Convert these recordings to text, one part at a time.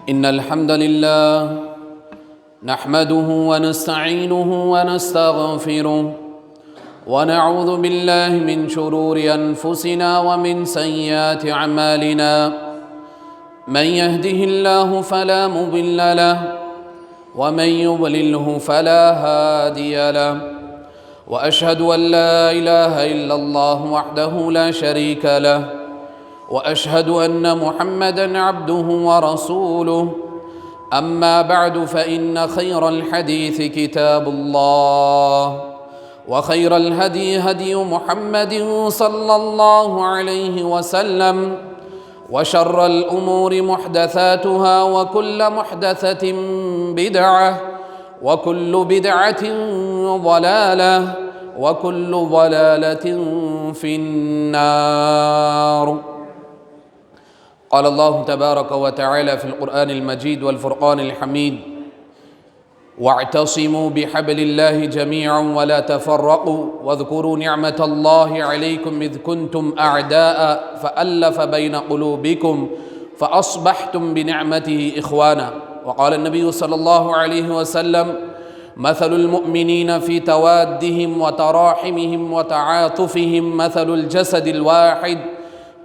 إن الحمد لله نحمده ونستعينه ونستغفره ونعوذ بالله من شرور أنفسنا ومن سيئات أعمالنا من يهده الله فلا مضل له ومن يضلله فلا هادي له وأشهد أن لا إله إلا الله وحده لا شريك له وأشهد أن محمدًا عبده ورسوله أما بعد فإن خير الحديث كتاب الله وخير الهدي هدي محمد صلى الله عليه وسلم وشر الأمور محدثاتها وكل محدثة بدعة وكل بدعة ضلالة وكل ضلالة في النار. قال الله تبارك وتعالى في القرآن المجيد والفرقان الحميد: واعتصموا بحبل الله جميعا ولا تفرقوا واذكروا نعمة الله عليكم إذ كنتم أعداء فألف بين قلوبكم فأصبحتم بنعمته إخوانا. وقال النبي صلى الله عليه وسلم: مثل المؤمنين في توادهم وتراحمهم وتعاطفهم مثل الجسد الواحد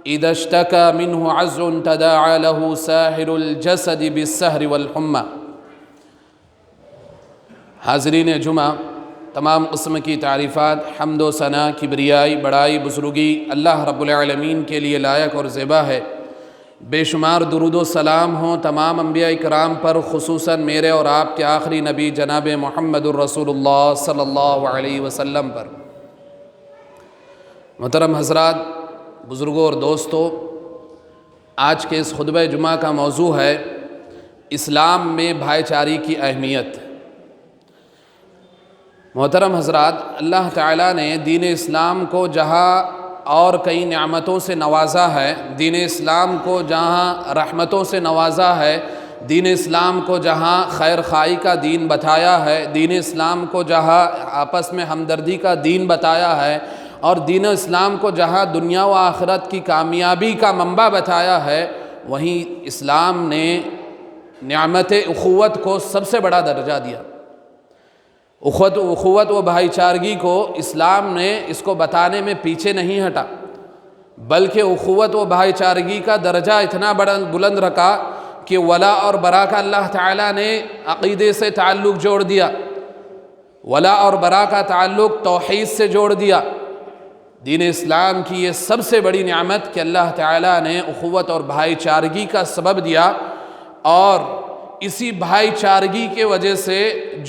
إذا اشتكى منه عزء تداعى له سائر الجسد بالسهر والحمى. حاضرین جمعہ، تمام قسم کی تعریفات، حمد و ثنا، کبریائی، بڑائی، بزرگی اللہ رب العالمین کے لیے لائق اور زیبا ہے۔ بے شمار درود و سلام ہوں تمام انبیاء کرام پر، خصوصاً میرے اور آپ کے آخری نبی جناب محمد الرسول اللہ صلی اللہ علیہ وسلم پر۔ محترم حضرات، بزرگوں اور دوستوں، آج کے اس خطبہ جمعہ کا موضوع ہے اسلام میں بھائی چارگی کی اہمیت۔ محترم حضرات، اللہ تعالیٰ نے دین اسلام کو جہاں اور کئی نعمتوں سے نوازا ہے، دین اسلام کو جہاں رحمتوں سے نوازا ہے، دین اسلام کو جہاں خیر خواہی کا دین بتایا ہے، دین اسلام کو جہاں آپس میں ہمدردی کا دین بتایا ہے، اور دین اسلام کو جہاں دنیا و آخرت کی کامیابی کا منبع بتایا ہے، وہیں اسلام نے نعمت اخوت کو سب سے بڑا درجہ دیا۔ اخوت و بھائی چارگی کو اسلام نے اس کو بتانے میں پیچھے نہیں ہٹا، بلکہ اخوت و بھائی چارگی کا درجہ اتنا بڑا بلند رکھا کہ ولا اور برا کا اللہ تعالیٰ نے عقیدے سے تعلق جوڑ دیا، ولا اور برا کا تعلق توحید سے جوڑ دیا۔ دین اسلام کی یہ سب سے بڑی نعمت کہ اللہ تعالیٰ نے اخوت اور بھائی چارگی کا سبب دیا، اور اسی بھائی چارگی کے وجہ سے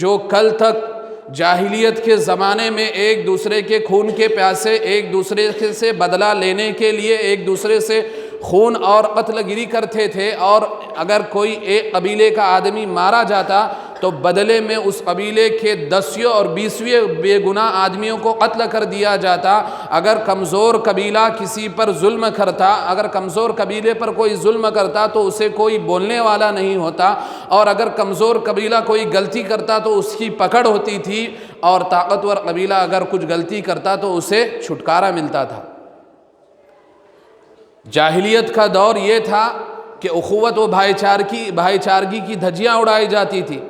جو کل تک جاہلیت کے زمانے میں ایک دوسرے کے خون کے پیاسے، ایک دوسرے سے بدلہ لینے کے لیے ایک دوسرے سے خون اور قتل گیری کرتے تھے، اور اگر کوئی ایک قبیلے کا آدمی مارا جاتا تو بدلے میں اس قبیلے کے 10 اور 20 بے گناہ آدمیوں کو قتل کر دیا جاتا۔ اگر کمزور قبیلہ کسی پر ظلم کرتا، اگر کمزور قبیلے پر کوئی ظلم کرتا تو اسے کوئی بولنے والا نہیں ہوتا، اور اگر کمزور قبیلہ کوئی غلطی کرتا تو اس کی پکڑ ہوتی تھی، اور طاقتور قبیلہ اگر کچھ غلطی کرتا تو اسے چھٹکارا ملتا تھا۔ جاہلیت کا دور یہ تھا کہ اخوت و بھائی چارگی کی دھجیاں اڑائی جاتی تھی۔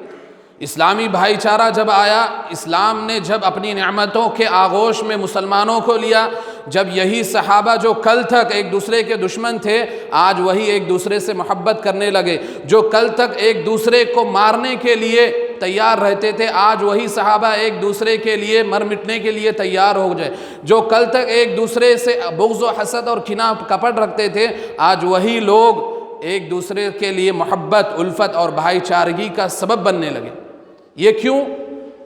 اسلامی بھائی چارہ جب آیا، اسلام نے جب اپنی نعمتوں کے آغوش میں مسلمانوں کو لیا، جب یہی صحابہ جو کل تک ایک دوسرے کے دشمن تھے آج وہی ایک دوسرے سے محبت کرنے لگے، جو کل تک ایک دوسرے کو مارنے کے لیے تیار رہتے تھے آج وہی صحابہ ایک دوسرے کے لیے مر مٹنے کے لیے تیار ہو جائے، جو کل تک ایک دوسرے سے بغض و حسد اور کینہ کپٹ رکھتے تھے آج وہی لوگ ایک دوسرے کے لیے محبت، الفت اور بھائی چارگی کا سبب بننے لگے۔ یہ کیوں؟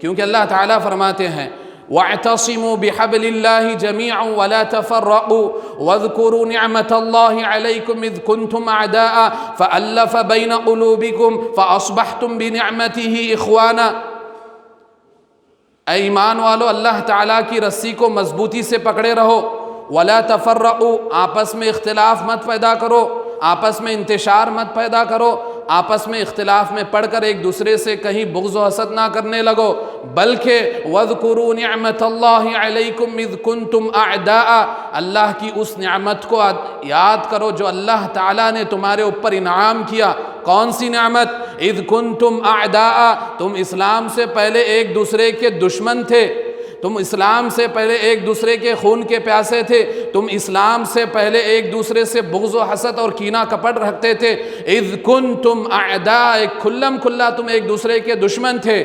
کیونکہ اللہ تعالیٰ فرماتے ہیں وَاعْتَصِمُوا بِحَبْلِ اللَّهِ جَمِيعًا وَلَا تَفَرَّقُوا وَاذْكُرُوا نِعْمَةَ اللَّهِ عَلَيْكُمْ إِذْ كُنْتُمْ أَعْدَاءً فَأَلَّفَ بَيْنَ قُلُوبِكُمْ فَأَصْبَحْتُمْ بِنِعْمَتِهِ إِخْوَانًا۔ اے ایمان والو، اللہ تعالیٰ کی رسی کو مضبوطی سے پکڑے رہو، وَلَا تَفَرَّقُوا، آپس میں اختلاف مت پیدا کرو، آپس میں انتشار مت پیدا کرو، آپس میں اختلاف میں پڑھ کر ایک دوسرے سے کہیں بغض و حسد نہ کرنے لگو، بلکہ وَاذْكُرُوا نِعْمَةَ اللَّهِ عَلَيْكُمْ إِذْ كُنْتُمْ أَعْدَاءً، اللہ کی اس نعمت کو یاد کرو جو اللہ تعالیٰ نے تمہارے اوپر انعام کیا، کون سی نعمت؟ اذ کنتم اعداء، تم اسلام سے پہلے ایک دوسرے کے دشمن تھے، تم اسلام سے پہلے ایک دوسرے کے خون کے پیاسے تھے، تم اسلام سے پہلے ایک دوسرے سے بغض و حسد اور کینہ کپٹ رکھتے تھے۔ اذ کنتم اعداء، کھلم کھلا تم ایک دوسرے کے دشمن تھے۔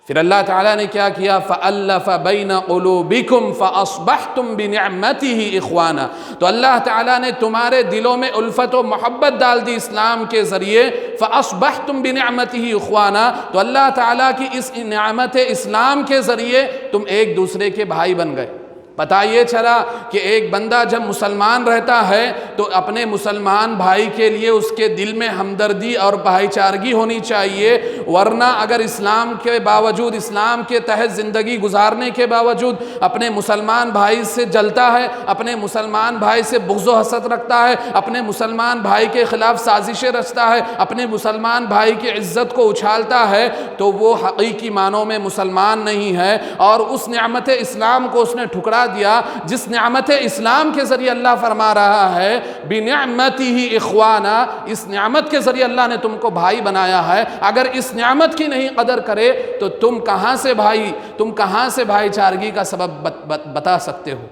پھر اللہ تعالیٰ نے کیا کیا؟ فَأَلَّفَ بَيْنَ قُلُوبِكُمْ فَأَصْبَحْتُمْ بِنِعْمَتِهِ إِخْوَانًا، تو اللہ تعالیٰ نے تمہارے دلوں میں الفت و محبت ڈال دی اسلام کے ذریعے۔ فَأَصْبَحْتُمْ بِنِعْمَتِهِ إِخْوَانًا، تو اللہ تعالیٰ کی اس نعمت اسلام کے ذریعے تم ایک دوسرے کے بھائی بن گئے۔ پتہ یہ چلا کہ ایک بندہ جب مسلمان رہتا ہے تو اپنے مسلمان بھائی کے لیے اس کے دل میں ہمدردی اور بھائی چارگی ہونی چاہیے، ورنہ اگر اسلام کے باوجود، اسلام کے تحت زندگی گزارنے کے باوجود اپنے مسلمان بھائی سے جلتا ہے، اپنے مسلمان بھائی سے بغض و حسد رکھتا ہے، اپنے مسلمان بھائی کے خلاف سازشیں رچتا ہے، اپنے مسلمان بھائی کی عزت کو اچھالتا ہے، تو وہ حقیقی معنوں میں مسلمان نہیں ہے، اور اس نعمت اسلام کو اس نے ٹھکرا دیا جس نعمت اسلام کے ذریعے اللہ فرما رہا ہے بِنِعْمَتِهِ إِخْوَانًا، اس نعمت کے ذریعے اللہ نے تم کو بھائی بنایا ہے۔ اگر اس نعمت کی نہیں قدر کرے تو تم کہاں سے بھائی چارگی کا سبب بتا سکتے ہو؟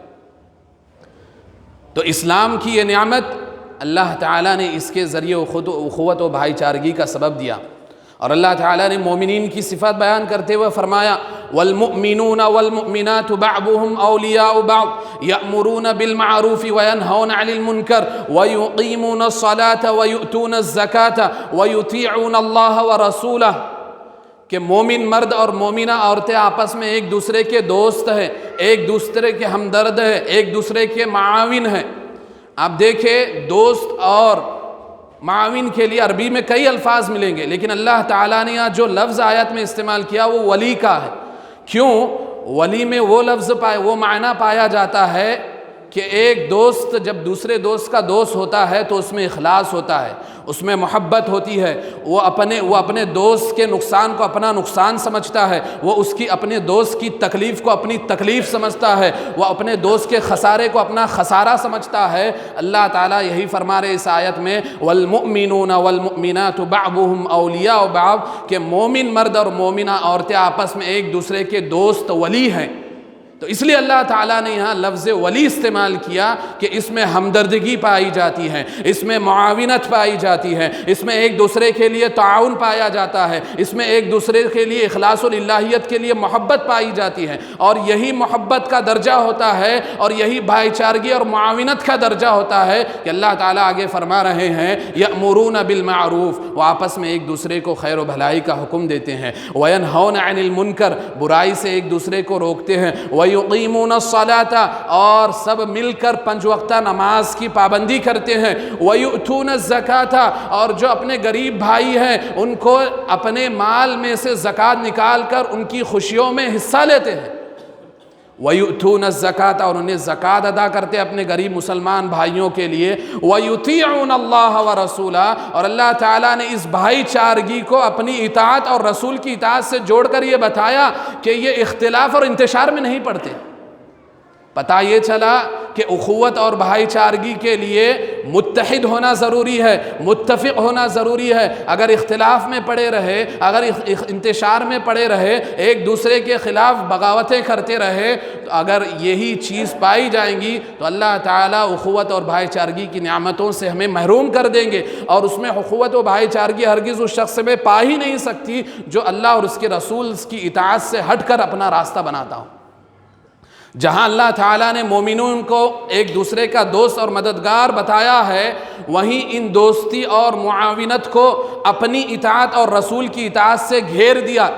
تو اسلام کی یہ نعمت اللہ تعالیٰ نے اس کے ذریعے اخوت و بھائی چارگی کا سبب دیا، اور اللہ تعالیٰ نے مومنین کی صفات بیان کرتے ہوئے فرمایا والمؤمنون والمؤمنات بعضهم اولیاء بعض یأمرون بالمعروف وینہون عن المنکر ویقیمون الصلاة ویؤتون الزکاة ویطیعون اللہ ورسولہ، کہ مومن مرد اور مومنہ عورتیں آپس میں ایک دوسرے کے دوست ہیں، ایک دوسرے کے ہمدرد ہیں، ایک دوسرے کے معاون ہیں۔ آپ دیکھیں دوست اور معاون کے لیے عربی میں کئی الفاظ ملیں گے، لیکن اللہ تعالیٰ نے یہاں جو لفظ آیت میں استعمال کیا وہ ولی کا ہے۔ کیوں؟ ولی میں وہ لفظ وہ معنی پایا جاتا ہے کہ ایک دوست جب دوسرے دوست کا دوست ہوتا ہے تو اس میں اخلاص ہوتا ہے، اس میں محبت ہوتی ہے، وہ اپنے دوست کے نقصان کو اپنا نقصان سمجھتا ہے، وہ اس کی اپنے دوست کی تکلیف کو اپنی تکلیف سمجھتا ہے، وہ اپنے دوست کے خسارے کو اپنا خسارہ سمجھتا ہے۔ اللہ تعالیٰ یہی فرما رہے اس آیت میں والمؤمنون والمؤمنات بعضهم اولیاء بعض، کہ مومن مرد اور مومنہ عورتیں آپس میں ایک دوسرے کے دوست ولی ہیں۔ تو اس لیے اللہ تعالیٰ نے یہاں لفظ ولی استعمال کیا کہ اس میں ہمدردگی پائی جاتی ہے، اس میں معاونت پائی جاتی ہے، اس میں ایک دوسرے کے لیے تعاون پایا جاتا ہے، اس میں ایک دوسرے کے لیے اخلاص الہیت کے لیے محبت پائی جاتی ہے، اور یہی محبت کا درجہ ہوتا ہے اور یہی بھائی چارگی اور معاونت کا درجہ ہوتا ہے کہ اللہ تعالیٰ آگے فرما رہے ہیں یأمرون بالمعروف، وہ آپس میں ایک دوسرے کو خیر و بھلائی کا حکم دیتے ہیں، وینہون عن المنکر، برائی سے ایک دوسرے کو روکتے ہیں، وَيُقِيمُونَ الصَّلَاةَ، اور سب مل کر 5 وقتہ نماز کی پابندی کرتے ہیں، وَيُؤْتُونَ الزَّكَاةَ، اور جو اپنے غریب بھائی ہیں ان کو اپنے مال میں سے زکوٰۃ نکال کر ان کی خوشیوں میں حصہ لیتے ہیں، وَيُؤْتُونَ الزَّكَاةَ، اور انہیں زکوٰۃ ادا کرتے ہیں اپنے غریب مسلمان بھائیوں کے لیے، وَيُطِيعُونَ اللَّهَ وَرَسُولَهُ، اور اللہ تعالیٰ نے اس بھائی چارگی کو اپنی اطاعت اور رسول کی اطاعت سے جوڑ کر یہ بتایا کہ یہ اختلاف اور انتشار میں نہیں پڑتے۔ پتہ یہ چلا کہ اخوت اور بھائی چارگی کے لیے متحد ہونا ضروری ہے، متفق ہونا ضروری ہے۔ اگر اختلاف میں پڑے رہے، اگر انتشار میں پڑے رہے، ایک دوسرے کے خلاف بغاوتیں کرتے رہے، تو اگر یہی چیز پائی جائیں گی تو اللہ تعالیٰ اخوت اور بھائی چارگی کی نعمتوں سے ہمیں محروم کر دیں گے، اور اس میں اخوت و بھائی چارگی ہرگز اس شخص میں پا ہی نہیں سکتی جو اللہ اور اس کے رسول کی اطاعت سے ہٹ کر اپنا راستہ بناتا ہو۔ جہاں اللہ تعالیٰ نے مومنون کو ایک دوسرے کا دوست اور مددگار بتایا ہے، وہیں ان دوستی اور معاونت کو اپنی اطاعت اور رسول کی اطاعت سے گھیر دیا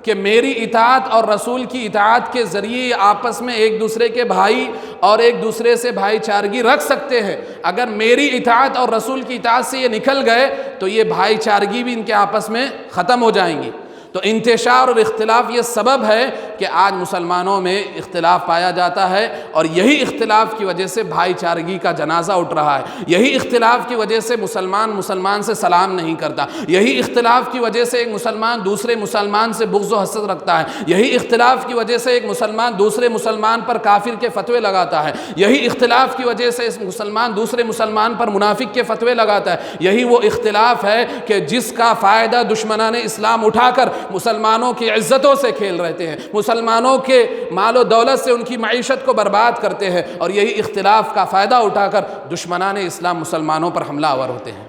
کہ میری اطاعت اور رسول کی اطاعت کے ذریعے آپس میں ایک دوسرے کے بھائی اور ایک دوسرے سے بھائی چارگی رکھ سکتے ہیں۔ اگر میری اطاعت اور رسول کی اطاعت سے یہ نکل گئے تو یہ بھائی چارگی بھی ان کے آپس میں ختم ہو جائیں گی۔ تو انتشار اور اختلاف یہ سبب ہے کہ آج مسلمانوں میں اختلاف پایا جاتا ہے، اور یہی اختلاف کی وجہ سے بھائی چارگی کا جنازہ اٹھ رہا ہے، یہی اختلاف کی وجہ سے مسلمان سے سلام نہیں کرتا، یہی اختلاف کی وجہ سے ایک مسلمان دوسرے مسلمان سے بغض و حسد رکھتا ہے، یہی اختلاف کی وجہ سے ایک مسلمان دوسرے مسلمان پر کافر کے فتوے لگاتا ہے، یہی اختلاف کی وجہ سے اس مسلمان دوسرے مسلمان پر منافق کے فتوے لگاتا ہے۔ یہی وہ اختلاف ہے کہ جس کا فائدہ دشمنان اسلام اٹھا کر مسلمانوں کی عزتوں سے کھیل رہتے ہیں، مسلمانوں کے مال و دولت سے ان کی معیشت کو برباد کرتے ہیں، اور یہی اختلاف کا فائدہ اٹھا کر دشمنان اسلام مسلمانوں پر حملہ آور ہوتے ہیں۔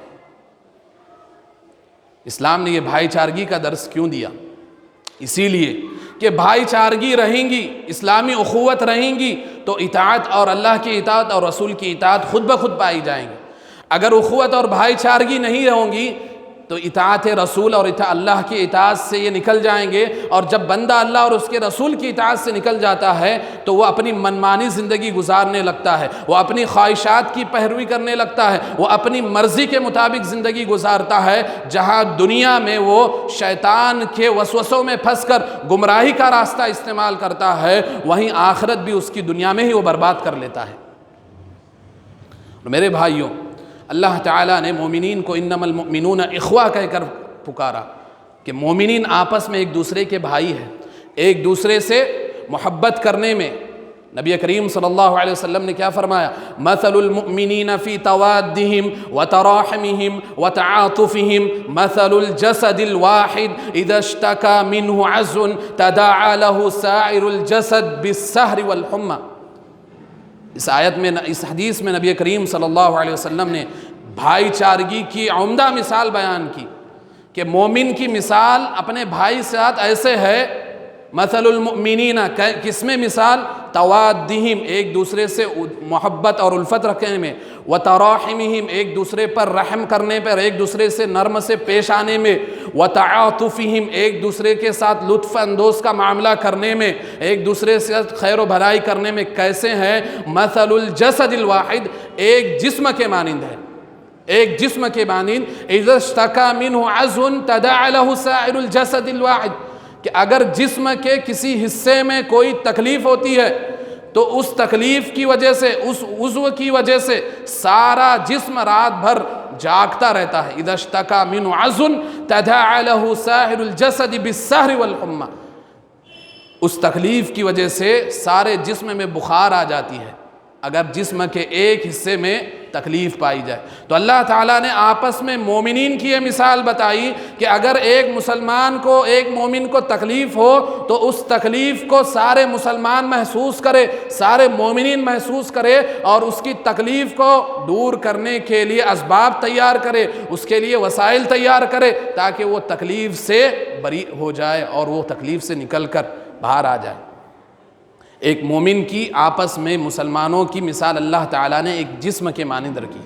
اسلام نے یہ بھائی چارگی کا درس کیوں دیا؟ اسی لیے کہ بھائی چارگی رہیں گی، اسلامی اخوت رہیں گی تو اطاعت اور اللہ کی اطاعت اور رسول کی اطاعت خود بخود پائی جائیں گی۔ اگر اخوت اور بھائی چارگی نہیں ہوں گی تو اطاعت رسول اور اللہ کی اطاعت سے یہ نکل جائیں گے، اور جب بندہ اللہ اور اس کے رسول کی اطاعت سے نکل جاتا ہے تو وہ اپنی منمانی زندگی گزارنے لگتا ہے، وہ اپنی خواہشات کی پیروی کرنے لگتا ہے، وہ اپنی مرضی کے مطابق زندگی گزارتا ہے۔ جہاں دنیا میں وہ شیطان کے وسوسوں میں پھنس کر گمراہی کا راستہ استعمال کرتا ہے، وہیں آخرت بھی اس کی دنیا میں ہی وہ برباد کر لیتا ہے۔ میرے بھائیوں، اللہ تعالیٰ نے مومنین کو انما المؤمنون اخوہ کہہ کر پکارا کہ مومنین آپس میں ایک دوسرے کے بھائی ہیں، ایک دوسرے سے محبت کرنے میں۔ نبی کریم صلی اللہ علیہ وسلم نے کیا فرمایا؟ مثل المؤمنین فی توادہم وتراحمہم وتعاطفہم مثل الجسد الواحد اذا اشتکا منہ عضو تداعی لہ سائر الجسد بالسہر والحمى۔ اس آیت میں، اس حدیث میں نبی کریم صلی اللہ علیہ وسلم نے بھائی چارگی کی عمدہ مثال بیان کی کہ مومن کی مثال اپنے بھائی ساتھ ایسے ہے۔ مثل المؤمنین، کس میں مثال؟ توادہم، ایک دوسرے سے محبت اور الفت رکھنے میں، وتراحمہم، ایک دوسرے پر رحم کرنے پر، ایک دوسرے سے نرم سے پیش آنے میں، وتعاطفہم، ایک دوسرے کے ساتھ لطف اندوز کا معاملہ کرنے میں، ایک دوسرے سے خیر و بھلائی کرنے میں۔ کیسے ہیں؟ مثل الجسد الواحد، ایک جسم کے مانند ہے، ایک جسم کے مانند۔ اذا اشتکا منہ عضو تداعی لہ سائر الجسد الواحد، کہ اگر جسم کے کسی حصے میں کوئی تکلیف ہوتی ہے تو اس تکلیف کی وجہ سے، اس عضو کی وجہ سے سارا جسم رات بھر جاگتا رہتا ہے۔ اذا اشتکا منہ عضو تداعی لہ سائر الجسد بالسہر والحمى، اس تکلیف کی وجہ سے سارے جسم میں بخار آ جاتی ہے اگر جسم کے ایک حصے میں تکلیف پائی جائے۔ تو اللہ تعالیٰ نے آپس میں مومنین کی یہ مثال بتائی کہ اگر ایک مسلمان کو، ایک مومن کو تکلیف ہو تو اس تکلیف کو سارے مسلمان محسوس کرے، سارے مومنین محسوس کرے، اور اس کی تکلیف کو دور کرنے کے لیے اسباب تیار کرے، اس کے لیے وسائل تیار کرے تاکہ وہ تکلیف سے بری ہو جائے اور وہ تکلیف سے نکل کر باہر آ جائے۔ ایک مومن کی آپس میں مسلمانوں کی مثال اللہ تعالیٰ نے ایک جسم کے مانند رکھی۔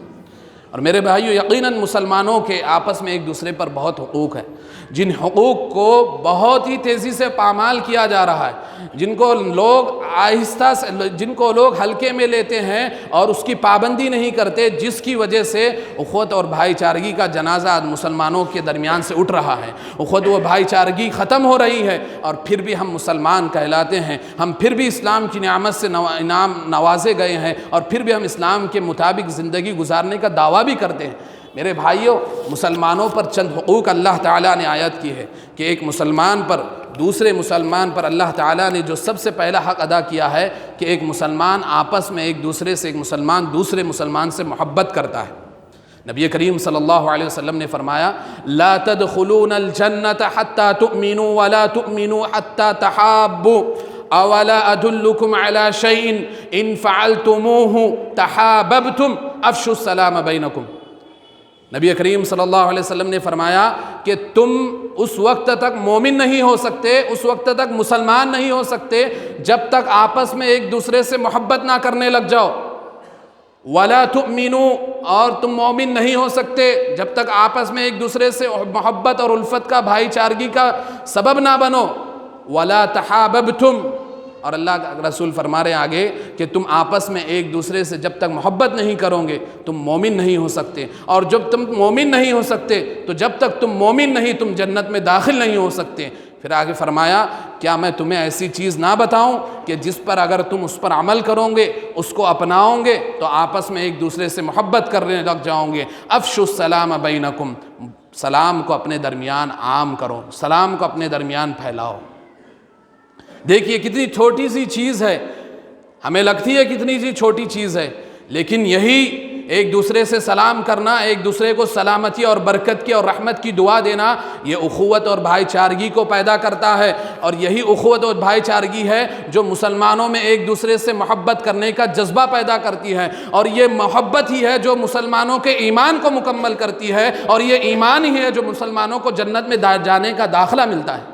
اور میرے بھائیو، یقیناً مسلمانوں کے آپس میں ایک دوسرے پر بہت حقوق ہیں، جن حقوق کو بہت ہی تیزی سے پامال کیا جا رہا ہے، جن کو لوگ آہستہ سے، جن کو لوگ ہلکے میں لیتے ہیں اور اس کی پابندی نہیں کرتے، جس کی وجہ سے اخوت اور بھائی چارگی کا جنازہ آج مسلمانوں کے درمیان سے اٹھ رہا ہے، اخوت و بھائی چارگی ختم ہو رہی ہے، اور پھر بھی ہم مسلمان کہلاتے ہیں، ہم پھر بھی اسلام کی نعمت سے نوازے گئے ہیں، اور پھر بھی ہم اسلام کے مطابق زندگی گزارنے کا دعویٰ بھی کرتے ہیں۔ میرے بھائیوں، مسلمانوں پر چند حقوق اللہ تعالیٰ نے آیت کی ہے کہ ایک مسلمان پر، دوسرے مسلمان پر اللہ تعالیٰ نے جو سب سے پہلا حق ادا کیا ہے کہ ایک مسلمان آپس میں ایک دوسرے سے، ایک مسلمان دوسرے مسلمان سے محبت کرتا ہے۔ نبی کریم صلی اللہ علیہ وسلم نے فرمایا، لا تدخلون الجنة حتى تؤمنوا ولا تؤمنوا حتى تحابوا اولا ادلکم علی شیء ان فعلتموه تحاببتم افشوا السلام بینکم۔ نبی کریم صلی اللہ علیہ وسلم نے فرمایا کہ تم اس وقت تک مومن نہیں ہو سکتے، اس وقت تک مسلمان نہیں ہو سکتے جب تک آپس میں ایک دوسرے سے محبت نہ کرنے لگ جاؤ۔ وَلَا تُؤْمِنُوا، اور تم مومن نہیں ہو سکتے جب تک آپس میں ایک دوسرے سے محبت اور الفت کا، بھائی چارگی کا سبب نہ بنو۔ وَلَا تَحَابَبْتُمْ، اور اللہ کا رسول فرما رہے ہیں آگے کہ تم آپس میں ایک دوسرے سے جب تک محبت نہیں کرو گے تم مومن نہیں ہو سکتے، اور جب تم مومن نہیں ہو سکتے تو جب تک تم مومن نہیں تم جنت میں داخل نہیں ہو سکتے۔ پھر آگے فرمایا کیا میں تمہیں ایسی چیز نہ بتاؤں کہ جس پر اگر تم اس پر عمل کرو گے، اس کو اپناؤ گے تو آپس میں ایک دوسرے سے محبت کرنے لگ جاؤ گے۔ افشوا السلام بینکم، سلام کو اپنے درمیان عام کرو، سلام کو اپنے درمیان پھیلاؤ۔ دیکھیے کتنی چھوٹی سی چیز ہے، ہمیں لگتی ہے کتنی سی چھوٹی چیز ہے، لیکن یہی ایک دوسرے سے سلام کرنا، ایک دوسرے کو سلامتی اور برکت کی اور رحمت کی دعا دینا، یہ اخوت اور بھائی چارگی کو پیدا کرتا ہے، اور یہی اخوت اور بھائی چارگی ہے جو مسلمانوں میں ایک دوسرے سے محبت کرنے کا جذبہ پیدا کرتی ہے، اور یہ محبت ہی ہے جو مسلمانوں کے ایمان کو مکمل کرتی ہے، اور یہ ایمان ہی ہے جو مسلمانوں کو جنت میں جانے کا داخلہ ملتا ہے۔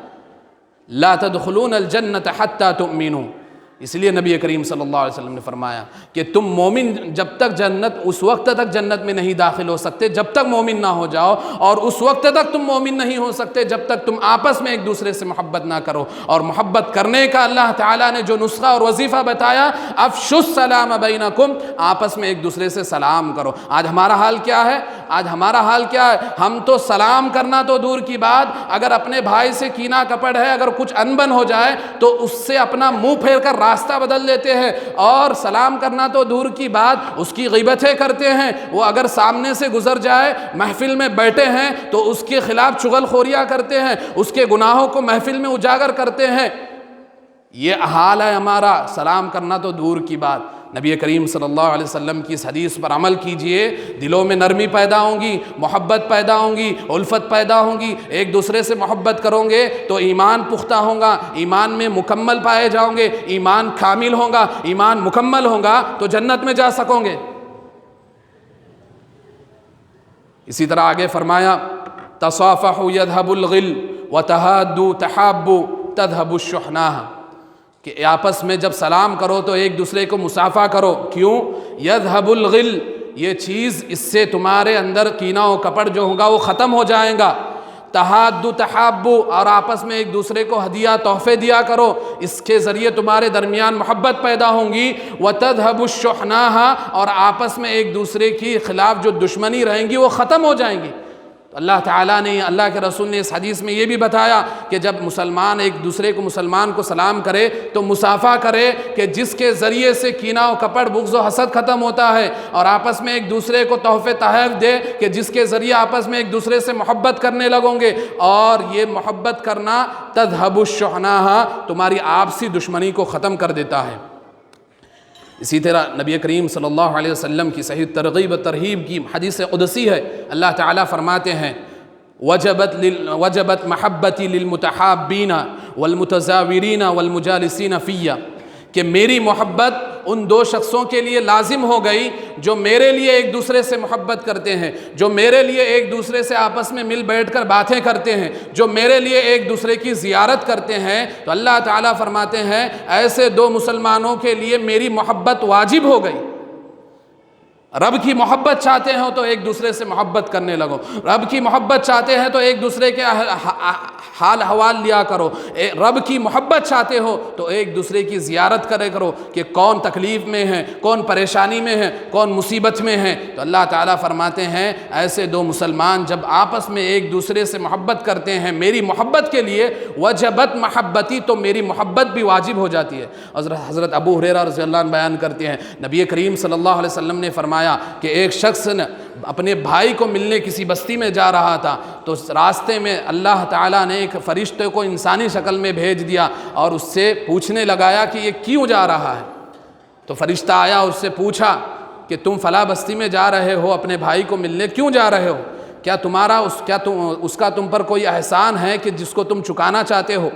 لا تدخلون الجنت حتی تؤمنوا، اس لیے نبی کریم صلی اللہ علیہ وسلم نے فرمایا کہ تم مومن جب تک جنت، اس وقت تک جنت میں نہیں داخل ہو سکتے جب تک مومن نہ ہو جاؤ، اور اس وقت تک تم مومن نہیں ہو سکتے جب تک تم آپس میں ایک دوسرے سے محبت نہ کرو۔ اور محبت کرنے کا اللہ تعالیٰ نے جو نسخہ اور وظیفہ بتایا، افشوا السلام بینکم، آپس میں ایک دوسرے سے سلام کرو۔ آج ہمارا حال کیا ہے؟ آج ہمارا حال کیا ہے؟ ہم تو سلام کرنا تو دور کی بات، اگر اپنے بھائی سے کینہ کپڑ ہے، اگر کچھ انبن ہو جائے تو اس سے اپنا منہ پھیر کر راستہ بدل دیتے ہیں، اور سلام کرنا تو دور کی بات اس کی غیبتیں کرتے ہیں۔ وہ اگر سامنے سے گزر جائے، محفل میں بیٹھے ہیں تو اس کے خلاف چغل خوریاں کرتے ہیں، اس کے گناہوں کو محفل میں اجاگر کرتے ہیں۔ یہ حال ہے ہمارا، سلام کرنا تو دور کی بات۔ نبی کریم صلی اللہ علیہ وسلم کی اس حدیث پر عمل کیجئے، دلوں میں نرمی پیدا ہوں گی، محبت پیدا ہوں گی، الفت پیدا ہوں گی، ایک دوسرے سے محبت کرو گے تو ایمان پختہ ہوگا، ایمان میں مکمل پائے جاؤ گے، ایمان کامل ہوگا، ایمان مکمل ہوگا تو جنت میں جا سکو گے۔ اسی طرح آگے فرمایا تصافحوا یذهب الغل وتحادوا تحابوا تذهب الشحناء، کہ آپس میں جب سلام کرو تو ایک دوسرے کو مصافحہ کرو۔ کیوں؟ یذهب الغل، یہ چیز اس سے تمہارے اندر کینہ و کپڑ جو ہوگا وہ ختم ہو جائے گا۔ تحادوا تحابوا، اور آپس میں ایک دوسرے کو ہدیہ تحفے دیا کرو، اس کے ذریعے تمہارے درمیان محبت پیدا ہوں گی۔ وتذهب الشحناء، اور آپس میں ایک دوسرے کے خلاف جو دشمنی رہیں گی وہ ختم ہو جائیں گی۔ تو اللہ تعالیٰ نے، اللہ کے رسول نے اس حدیث میں یہ بھی بتایا کہ جب مسلمان ایک دوسرے کو، مسلمان کو سلام کرے تو مصافحہ کرے، کہ جس کے ذریعے سے کینہ و کپڑ، بغض و حسد ختم ہوتا ہے، اور آپس میں ایک دوسرے کو تحفے تحائف دے کہ جس کے ذریعے آپس میں ایک دوسرے سے محبت کرنے لگو گے، اور یہ محبت کرنا تذهب الشحناء، تمہاری آپسی دشمنی کو ختم کر دیتا ہے۔ اسی طرح نبی کریم صلی اللہ علیہ وسلم کی صحیح ترغیب و ترہیب کی حدیث قدسی ہے، اللہ تعالیٰ فرماتے ہیں وجبت محبتی للمتحابین والمتزاورین والمجالسین فیہ، کہ میری محبت ان دو شخصوں کے لیے لازم ہو گئی جو میرے لیے ایک دوسرے سے محبت کرتے ہیں، جو میرے لیے ایک دوسرے سے آپس میں مل بیٹھ کر باتیں کرتے ہیں، جو میرے لیے ایک دوسرے کی زیارت کرتے ہیں۔ تو اللہ تعالیٰ فرماتے ہیں ایسے دو مسلمانوں کے لیے میری محبت واجب ہو گئی۔ رب کی محبت چاہتے ہو تو ایک دوسرے سے محبت کرنے لگو، رب کی محبت چاہتے ہیں تو ایک دوسرے کے حال حوال لیا کرو، رب کی محبت چاہتے ہو تو ایک دوسرے کی زیارت کرے کرو کہ کون تکلیف میں ہے، کون پریشانی میں ہے، کون مصیبت میں ہے۔ تو اللہ تعالیٰ فرماتے ہیں ایسے دو مسلمان جب آپس میں ایک دوسرے سے محبت کرتے ہیں میری محبت کے لیے، وجبت محبتی، تو میری محبت بھی واجب ہو جاتی ہے۔ حضرت ابو ہریرہ رضی اللہ عنہ بیان کرتے ہیں نبی کریم صلی اللہ علیہ وسلم نے فرمایا کہ ایک شخص نے اپنے بھائی کو ملنے کسی بستی میں جا رہا تھا، تو راستے میں اللہ تعالیٰ نے ایک فرشتے کو انسانی شکل میں بھیج دیا اور اس سے پوچھنے لگایا کہ یہ کیوں جا رہا ہے۔ تو فرشتہ آیا، اس سے پوچھا کہ تم فلاں بستی میں جا رہے ہو اپنے بھائی کو ملنے، کیوں جا رہے ہو؟ کیا اس کا تم پر کوئی احسان ہے کہ جس کو تم چکانا چاہتے ہو؟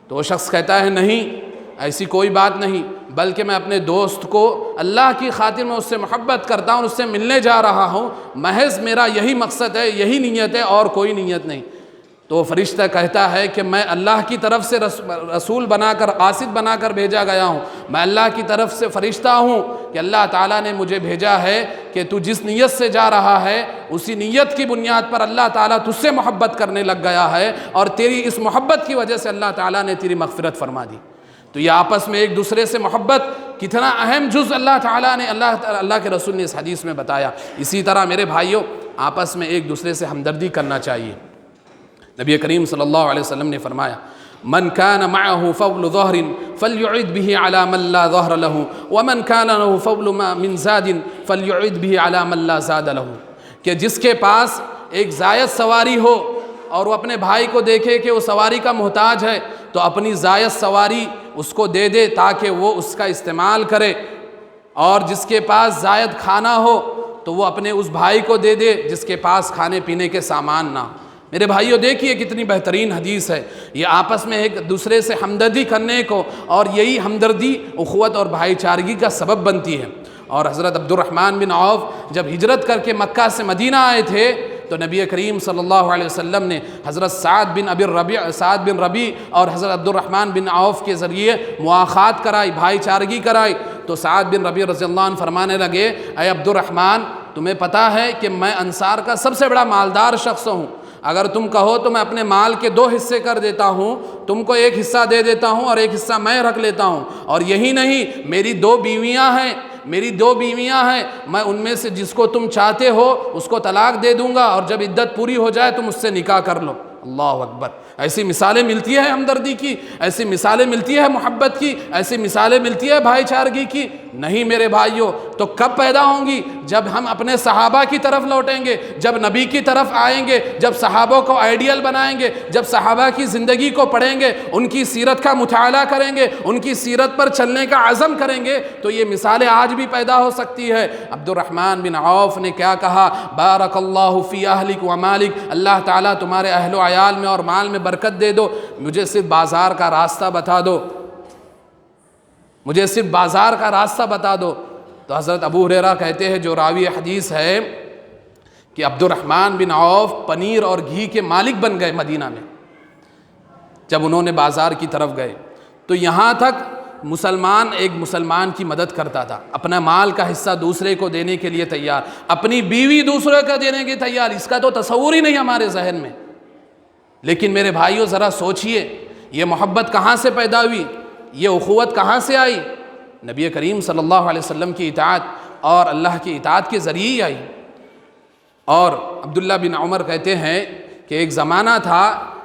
تو وہ شخص کہتا ہے نہیں، ایسی کوئی بات نہیں، بلکہ میں اپنے دوست کو اللہ کی خاطر میں اس سے محبت کرتا ہوں، اس سے ملنے جا رہا ہوں، محض میرا یہی مقصد ہے، یہی نیت ہے اور کوئی نیت نہیں۔ تو فرشتہ کہتا ہے کہ میں اللہ کی طرف سے رسول بنا کر، قاصد بنا کر بھیجا گیا ہوں، میں اللہ کی طرف سے فرشتہ ہوں کہ اللہ تعالیٰ نے مجھے بھیجا ہے کہ تو جس نیت سے جا رہا ہے اسی نیت کی بنیاد پر اللہ تعالیٰ تجھ سے محبت کرنے لگ گیا ہے، اور تیری اس محبت کی وجہ سے اللہ تعالیٰ نے تیری مغفرت فرما دی۔ تو یہ آپس میں ایک دوسرے سے محبت کتنا اہم جز اللہ تعالیٰ نے اللہ کے رسول نے اس حدیث میں بتایا۔ اسی طرح میرے بھائیوں آپس میں ایک دوسرے سے ہمدردی کرنا چاہیے۔ نبی کریم صلی اللہ علیہ وسلم نے فرمایا من كان معه فضل ظهر فليعد به على من لا ظهر له ومن كان له فضل من زاد فليعد به على من لا زاد له، کہ جس کے پاس ایک زائد سواری ہو اور وہ اپنے بھائی کو دیکھے کہ وہ سواری کا محتاج ہے تو اپنی زائد سواری اس کو دے دے تاکہ وہ اس کا استعمال کرے، اور جس کے پاس زائد کھانا ہو تو وہ اپنے اس بھائی کو دے دے جس کے پاس کھانے پینے کے سامان نہ۔ میرے بھائیوں دیکھیے کتنی بہترین حدیث ہے، یہ آپس میں ایک دوسرے سے ہمدردی کرنے کو، اور یہی ہمدردی اخوت اور بھائی چارگی کا سبب بنتی ہے۔ اور حضرت عبد الرحمن بن عوف جب ہجرت کر کے مکہ سے مدینہ آئے تھے تو نبی کریم صلی اللہ علیہ وسلم نے حضرت سعد بن ربیع اور حضرت عبد الرحمن بن عوف کے ذریعے مواخات کرائی، بھائی چارگی کرائی۔ تو سعد بن ربیع رضی اللہ عنہ فرمانے لگے اے عبد الرحمن، تمہیں پتہ ہے کہ میں انصار کا سب سے بڑا مالدار شخص ہوں، اگر تم کہو تو میں اپنے مال کے 2 حصے کر دیتا ہوں، تم کو 1 حصہ دے دیتا ہوں اور 1 حصہ میں رکھ لیتا ہوں، اور یہی نہیں میری 2 بیویاں ہیں، میں ان میں سے جس کو تم چاہتے ہو اس کو طلاق دے دوں گا، اور جب عدت پوری ہو جائے تم اس سے نکاح کر لو۔ اللہ اکبر! ایسی مثالیں ملتی ہے ہمدردی کی، ایسی مثالیں ملتی ہے محبت کی، ایسی مثالیں ملتی ہے بھائی چارگی کی؟ نہیں میرے بھائیوں، تو کب پیدا ہوں گی؟ جب ہم اپنے صحابہ کی طرف لوٹیں گے، جب نبی کی طرف آئیں گے، جب صحابہ کو آئیڈیل بنائیں گے، جب صحابہ کی زندگی کو پڑھیں گے، ان کی سیرت کا مطالعہ کریں گے، ان کی سیرت پر چلنے کا عزم کریں گے، تو یہ مثالیں آج بھی پیدا ہو سکتی ہے۔ عبد الرحمن بن عوف نے کیا کہا؟ بارک اللہ فی اہلک و مالک، اللہ تعالیٰ تمہارے اہل و عیال میں اور مال میں برکت دے دو، مجھے صرف بازار کا راستہ بتا دو، مجھے صرف بازار کا راستہ بتا دو۔ تو حضرت ابو ہریرہ کہتے ہیں، جو راوی حدیث ہے، کہ عبد الرحمن بن عوف پنیر اور گھی کے مالک بن گئے مدینہ میں جب انہوں نے بازار کی طرف گئے۔ تو یہاں تک ایک مسلمان کی مدد کرتا تھا، اپنا مال کا حصہ دوسرے کو دینے کے لیے تیار، اپنی بیوی دوسرے کو دینے کے تیار، اس کا تو تصور ہی نہیں ہمارے ذہن میں۔ لیکن میرے بھائیوں ذرا سوچئے، یہ محبت کہاں سے پیدا ہوئی؟ یہ اخوت کہاں سے آئی؟ نبی کریم صلی اللہ علیہ وسلم کی اطاعت اور اللہ کی اطاعت کے ذریعے ہی آئی۔ اور عبداللہ بن عمر کہتے ہیں کہ ایک زمانہ تھا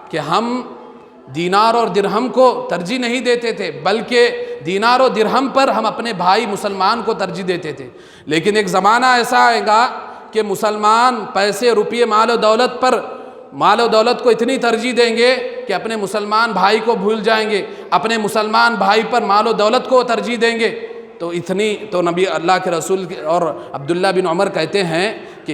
کہ ہم دینار اور درہم کو ترجیح نہیں دیتے تھے، بلکہ دینار و درہم پر ہم اپنے بھائی مسلمان کو ترجیح دیتے تھے۔ لیکن ایک زمانہ ایسا آئے گا کہ مسلمان پیسے، روپیے، مال و دولت کو اتنی ترجیح دیں گے کہ اپنے مسلمان بھائی کو بھول جائیں گے، اپنے مسلمان بھائی پر مال و دولت کو ترجیح دیں گے۔ تو نبی اللہ کے رسول اور عبداللہ بن عمر کہتے ہیں کہ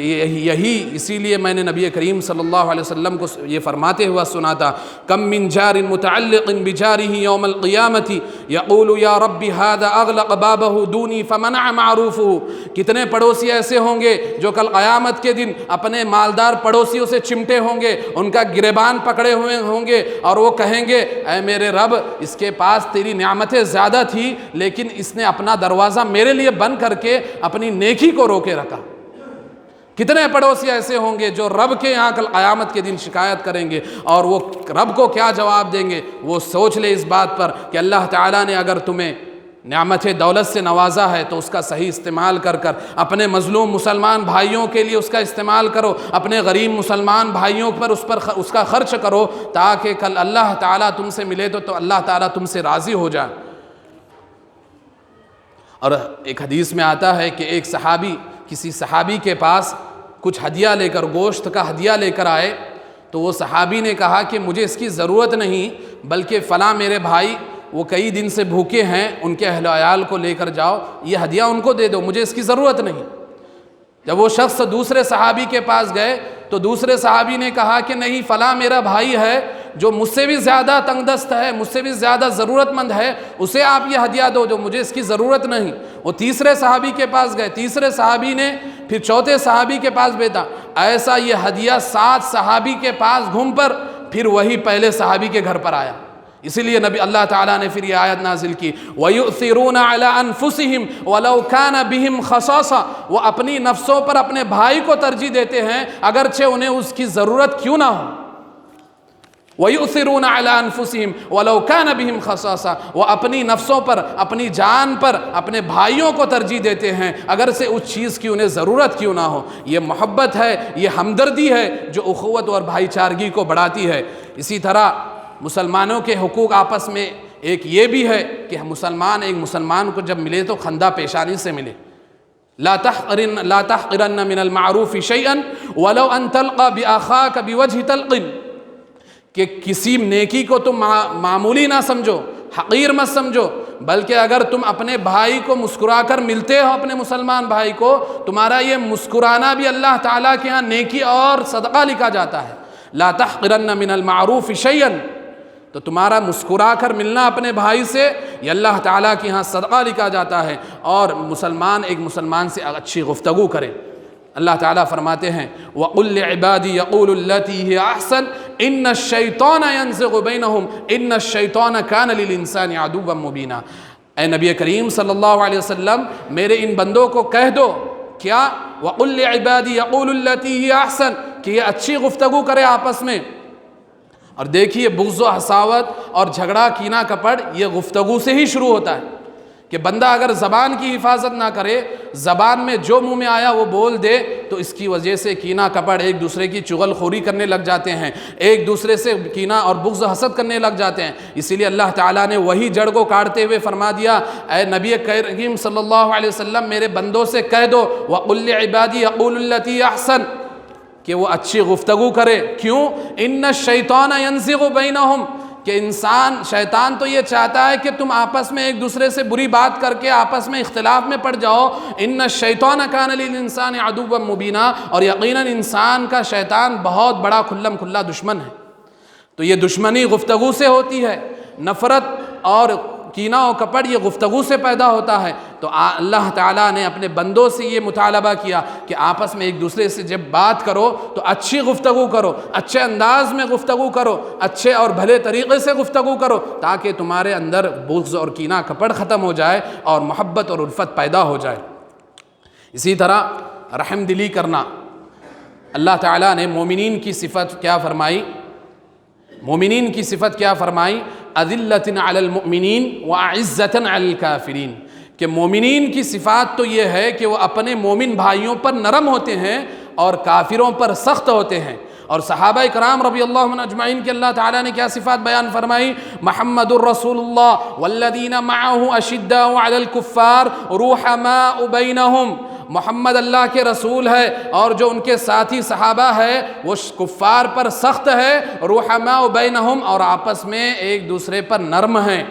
اسی لیے میں نے نبی کریم صلی اللہ علیہ وسلم کو یہ فرماتے ہوا سنا تھا، کم من جار متعلق بجارہ یوم القیامت یقول یا رب ھذا اغلق بابہ دونی فمنع معروفہ، کتنے پڑوسی ایسے ہوں گے جو کل قیامت کے دن اپنے مالدار پڑوسیوں سے چمٹے ہوں گے، ان کا گریبان پکڑے ہوئے ہوں گے، اور وہ کہیں گے اے میرے رب، اس کے پاس تیری نعمتیں زیادہ تھی لیکن اس نے اپنا دروازہ میرے لیے بند کر کے اپنی نیکی کو روکے رکھا۔ کتنے پڑوسی ایسے ہوں گے جو رب کے یہاں کل قیامت کے دن شکایت کریں گے، اور وہ رب کو کیا جواب دیں گے؟ وہ سوچ لے اس بات پر کہ اللہ تعالیٰ نے اگر تمہیں نعمت دولت سے نوازا ہے تو اس کا صحیح استعمال کر اپنے مظلوم مسلمان بھائیوں کے لیے اس کا استعمال کرو، اپنے غریب مسلمان بھائیوں پر اس کا خرچ کرو، تاکہ کل اللہ تعالیٰ تم سے ملے تو اللہ تعالیٰ تم سے راضی ہو جائے۔ اور ایک حدیث میں آتا ہے کہ ایک صحابی کسی صحابی کے پاس کچھ ہدیہ لے کر، گوشت کا ہدیہ لے کر آئے، تو وہ صحابی نے کہا کہ مجھے اس کی ضرورت نہیں، بلکہ فلاں میرے بھائی وہ کئی دن سے بھوکے ہیں، ان کے اہل و عیال کو لے کر جاؤ، یہ ہدیہ ان کو دے دو، مجھے اس کی ضرورت نہیں۔ جب وہ شخص دوسرے صحابی کے پاس گئے تو دوسرے صحابی نے کہا کہ نہیں، فلاں میرا بھائی ہے جو مجھ سے بھی زیادہ تنگ دست ہے، مجھ سے بھی زیادہ ضرورت مند ہے، اسے آپ یہ ہدیہ دو جو مجھے اس کی ضرورت نہیں۔ وہ تیسرے صحابی کے پاس گئے، تیسرے صحابی نے پھر چوتھے صحابی کے پاس بھیجا، ایسا یہ ہدیہ 7 صحابی کے پاس گھوم پر پھر وہی پہلے صحابی کے گھر پر آیا۔ اسی لیے نبی اللہ تعالیٰ نے پھر یہ آیت نازل کی، وَيُؤْثِرُونَ عَلَىٰ أَنفُسِهِمْ وَلَوْ كَانَ بِهِمْ خَصَاصَةٌ، وہ اپنی نفسوں پر اپنے بھائی کو ترجیح دیتے ہیں اگرچہ انہیں اس کی ضرورت کیوں نہ ہو۔ وَيُؤْثِرُونَ عَلَىٰ أَنفُسِهِمْ وَلَوْ كَانَ بِهِمْ خَصَاصَةٌ، وہ اپنی نفسوں پر، اپنی جان پر، اپنے بھائیوں کو ترجیح دیتے ہیں اگر سے اس چیز کی انہیں ضرورت کیوں نہ ہو۔ یہ محبت ہے، یہ ہمدردی ہے جو اخوت اور بھائی چارگی کو بڑھاتی ہے۔ اسی طرح مسلمانوں کے حقوق آپس میں ایک یہ بھی ہے کہ مسلمان ایک مسلمان کو جب ملے تو خندہ پیشانی سے ملے۔ لا تحقرن من المعروف شيئا ولو ان تلقى باخاك بوجه طلق، کہ کسی نیکی کو تم معمولی نہ سمجھو، حقیر مت سمجھو، بلکہ اگر تم اپنے بھائی کو مسکرا کر ملتے ہو، اپنے مسلمان بھائی کو، تمہارا یہ مسکرانا بھی اللہ تعالیٰ کے ہاں نیکی اور صدقہ لکھا جاتا ہے۔ لا تحقرن من المعروف شيئا، تو تمہارا مسکرا کر ملنا اپنے بھائی سے یہ اللہ تعالیٰ کے ہاں صدقہ لکھا جاتا ہے، اور مسلمان ایک مسلمان سے اچھی گفتگو کرے۔ اللہ تعالیٰ فرماتے ہیں وَقُلْ لِعِبَادِي يَقُولُ الَّتِي هِيَ أَحْسَنُ إِنَّ الشَّيْطَانَ يَنزِغُ بَيْنَهُمْ إِنَّ الشَّيْطَانَ كَانَ لِلْإِنسَانِ عَدُوًّا مُبِينًا۔ اے نبی کریم صلی اللہ علیہ وسلم، میرے ان بندوں کو کہہ دو کیا، وَقُلْ لِعِبَادِي يَقُولُ الَّتِي هِيَ أَحْسَنُ، کہ یہ اچھی گفتگو کرے آپس میں۔ اور دیکھیے بغض و حساوت اور جھگڑا کینہ کپڑ یہ گفتگو سے ہی شروع ہوتا ہے، کہ بندہ اگر زبان کی حفاظت نہ کرے، زبان میں جو منہ میں آیا وہ بول دے، تو اس کی وجہ سے کینہ کپڑ، ایک دوسرے کی چغل خوری کرنے لگ جاتے ہیں، ایک دوسرے سے کینہ اور بغض و حسد کرنے لگ جاتے ہیں۔ اسی لیے اللہ تعالیٰ نے وہی جڑ کو کاٹتے ہوئے فرما دیا، اے نبی کریم صلی اللہ علیہ وسلم میرے بندوں سے کہہ دو وَقُلْ لِعِبَادِي يَقُولُ الَّتِي أَحْسَنُ، کہ وہ اچھی گفتگو کرے۔ کیوں؟ ان الشیطان ینزغ بینہم، کہ شیطان تو یہ چاہتا ہے کہ تم آپس میں ایک دوسرے سے بری بات کر کے آپس میں اختلاف میں پڑ جاؤ۔ ان الشیطان کان للانسان عدوا مبینا، اور یقیناً انسان کا شیطان بہت بڑا کھلم کھلا دشمن ہے۔ تو یہ دشمنی گفتگو سے ہوتی ہے، نفرت اور کینہ و کپٹ یہ گفتگو سے پیدا ہوتا ہے۔ تو اللہ تعالیٰ نے اپنے بندوں سے یہ مطالبہ کیا کہ آپس میں ایک دوسرے سے جب بات کرو تو اچھی گفتگو کرو، اچھے انداز میں گفتگو کرو، اچھے اور بھلے طریقے سے گفتگو کرو، تاکہ تمہارے اندر بغض اور کینہ کپٹ ختم ہو جائے اور محبت اور الفت پیدا ہو جائے۔ اسی طرح رحم دلی کرنا، اللہ تعالیٰ نے مومنین کی صفت کیا فرمائی؟ مومنین کی صفت کیا فرمائی؟ اذلۃ علی المؤمنین وعزۃ علی الکافرین، کہ مومنین کی صفات تو یہ ہے کہ وہ اپنے مومن بھائیوں پر نرم ہوتے ہیں اور کافروں پر سخت ہوتے ہیں۔ اور صحابہ کرام رضی اللہ عنہم اجمعین کے اللہ تعالیٰ نے کیا صفات بیان فرمائی؟ محمد الرسول اللہ والذین معہ اشداء علی الکفار رحماء بینہم، محمد اللہ کے رسول ہے اور جو ان کے ساتھی صحابہ ہے وہ کفار پر سخت ہے، رحماء بینہم، اور آپس میں ایک دوسرے پر نرم ہیں۔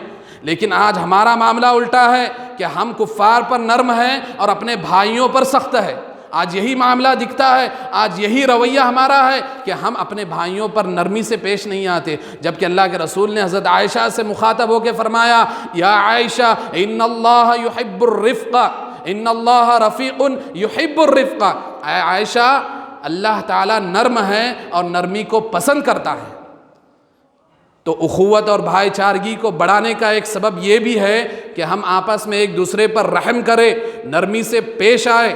لیکن آج ہمارا معاملہ الٹا ہے کہ ہم کفار پر نرم ہیں اور اپنے بھائیوں پر سخت ہے۔ آج یہی معاملہ دکھتا ہے، آج یہی رویہ ہمارا ہے کہ ہم اپنے بھائیوں پر نرمی سے پیش نہیں آتے، جبکہ اللہ کے رسول نے حضرت عائشہ سے مخاطب ہو کے فرمایا، یا عائشہ ان اللہ یحب الرفق، ان اللہ رفیق یحب الرفق، اے عائشہ اللہ تعالیٰ نرم ہے اور نرمی کو پسند کرتا ہے۔ تو اخوت اور بھائی چارگی کو بڑھانے کا ایک سبب یہ بھی ہے کہ ہم آپس میں ایک دوسرے پر رحم کریں، نرمی سے پیش آئے،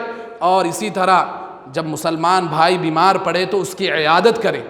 اور اسی طرح جب مسلمان بھائی بیمار پڑے تو اس کی عیادت کرے،